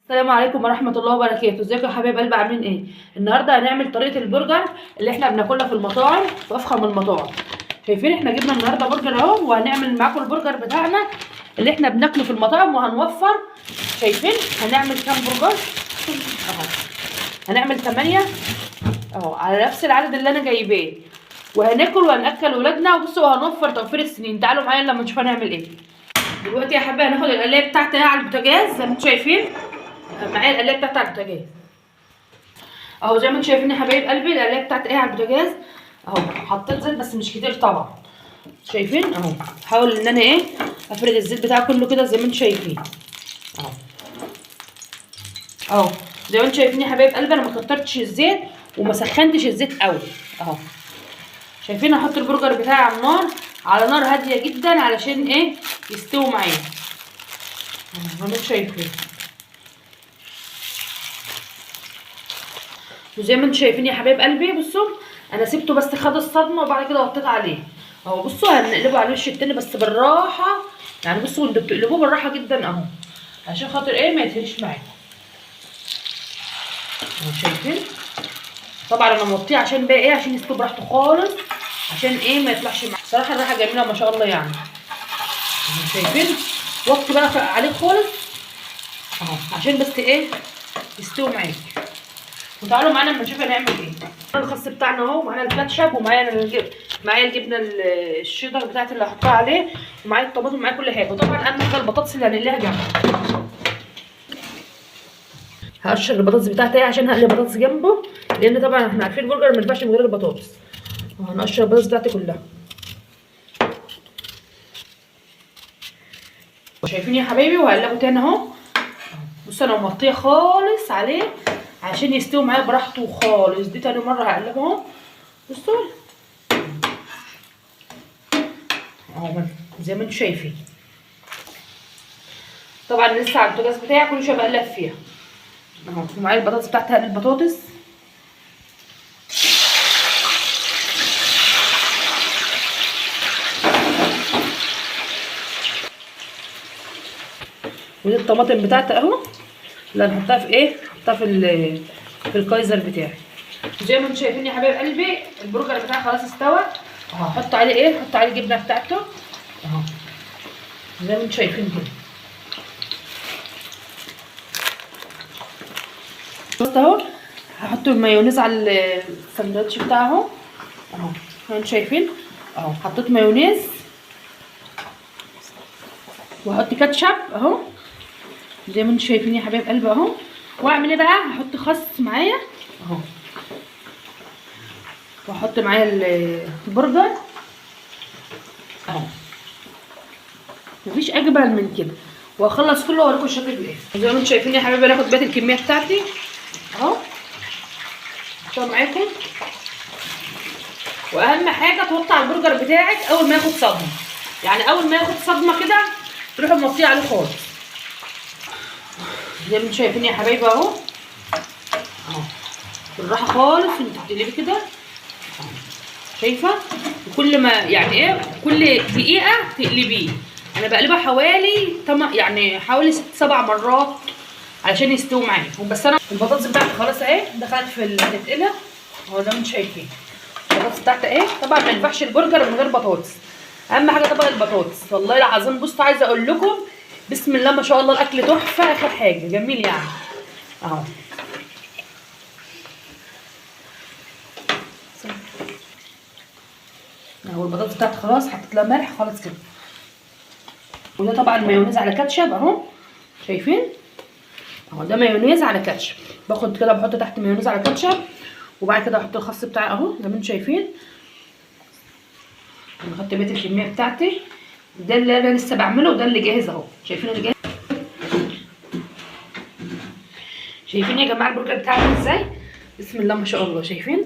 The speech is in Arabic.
السلام عليكم ورحمة الله وبركاته. ازيكم يا حبايب قلبي، عاملين ايه؟ النهارده هنعمل طريقة البرجر اللي احنا بناكلها في المطاعم، في افخم المطاعم. شايفين احنا جبنا النهارده برجر اهو، وهنعمل معاكم البرجر بتاعنا اللي احنا بناكله في المطاعم وهنوفر. شايفين هنعمل كام برجر اهو؟ هنعمل 8 اهو على نفس العدد اللي انا جايباه، وهناكل وهناكل ولادنا. وبصوا هنوفر توفير السنين. تعالوا معايا لما نشوف هنعمل ايه. دلوقتي يا حبايبي هناخد القلايه بتاعتي على البوتاجاز زي ما انتم شايفين. معايا القلايه بتاعتي على البوتاجاز اهو، زي ما انتم شايفين يا حبايب قلبي. القلايه بتاعتي ايه على البوتاجاز اهو. حطيت زيت بس مش كتير طبعا، شايفين اهو. هحاول ان انا ايه افرد الزيت بتاعي كله كده زي ما انتم شايفين اهو. اهو زي ما انتم شايفين يا حبايب قلبي، انا ما كترتش الزيت وما سخنتش الزيت قوي اهو. شايفين هحط البرجر بتاعي على النار، على نار هاديه جدا علشان ايه يستوي معايا زي ما انتم شايفين. وزي ما انتم شايفين يا حبايب قلبي، بصوا انا سبته بس خد الصدمه وبعد كده وطيت عليه اهو. بصوا هنقلبه على الوش التاني بس بالراحه، يعني بصوا انتوا بتقلبوه بالراحه جدا اهو، عشان خاطر ايه ما يتهريش معاكم اهو. شايفين طبعا انا موطيه عشان بقى ايه، عشان يستوي براحته خالص، عشان ايه ما يطلعش معاكم. صراحه الريحه جميله ما شاء الله يعني اهو. شايفين وطي بقى عليه خالص اهو، عشان بس ايه يستوي معاكم. وتعالوا معانا اما نشوف هنعمل ايه. الخس بتاعنا اهو، معانا الكاتشب، ومعايا الجبنه الشيدر بتاعتي اللي هحطها عليه، ومعايا الطماطم، ومعايا كل حاجه. وطبعا اهم حاجه البطاطس اللي هنقليها جنبه. هقشر البطاطس بتاعتي عشان هقلي بطاطس جنبه، لان طبعا احنا عارفين البرجر ما ينفعش من غير البطاطس. هنقشر البطاطس بتاعتي كلها. شايفين يا حبايبي؟ وهقلبه تاني اهو. بصوا انا موطيه خالص عليه عشان يستوي معايا براحته خالص. دي تاني مره هقلبه اهو. بصوا اهو زي ما انتم شايفين. طبعا لسه على البوتاجاز بتاعي كل شويه بقلب فيها اهو. ومعايا البطاطس بتاعتي، هقلي البطاطس ودي الطماطم بتاعتي اهو، اللي هنحطها في ايه، هحطها في الكايزر بتاعي. زي ما انتم شايفين يا حبايب قلبي البرجر بتاعي خلاص استوى اهو. هحط عليه ايه، هحط عليه الجبنه بتاعته اهو زي ما انتم شايفين كده. بص اهو هحط المايونيز على الساندوتش بتاعه اهو. انتم شايفين اهو، حطيت مايونيز وهحط كاتشب اهو زي ما انتم شايفين يا حبايب قلبي اهو. واعمل ايه بقى، هحط خس معايا اهو، واحط معايا البرجر اهو. مفيش اجمل من كده. واخلص كله واوريكم الشكل بالايه. زي ما انتم شايفين يا حبايبي هاخد بقيه الكميه بتاعتي اهو احطها معاكم. واهم حاجه توطي على البرجر بتاعك اول ما ياخد صدمه، يعني اول ما ياخد صدمه كده تروحي موطيه عليه خالص زي ما انتم شايفين يا حبايبي اهو. اهو بالراحه خالص انت بتقلبي كده اهو. شايفه؟ وكل ما يعني ايه كل دقيقه تقلبيه. انا بقلبها حوالي يعني حوالي 6-7 مرات علشان يستوي معايا. بس انا البطاطس بتاعتي خلاص اهي دخلت في التتقله اهو زي ما انتم شايفين. البطاطس بتاعتي اهي. طبعا ما ينفعش البرجر من غير بطاطس، اهم حاجه طبق البطاطس. والله العظيم بصوا عايزه اقول لكم بسم الله ما شاء الله الاكل تحفه، اخر حاجه جميل يعني اهو. اهو البطاطس بتاعتي خلاص حطيت لها ملح خلاص كده. وده طبعا مايونيز على كاتشب اهو، شايفين اهو. ده مايونيز على كاتشب. باخد كده بحط تحت مايونيز على كاتشب، وبعد كده احط الخس بتاعي اهو زي ما انتم شايفين. بحط بقيه الكميه بتاعتي. ده اللي انا لسه بعمله وده اللي جاهز اهو. شايفين اللي جاهز؟ شايفين يا جماعه البرجر بتاعي عامل ازاي؟ بسم الله ما شاء الله. شايفين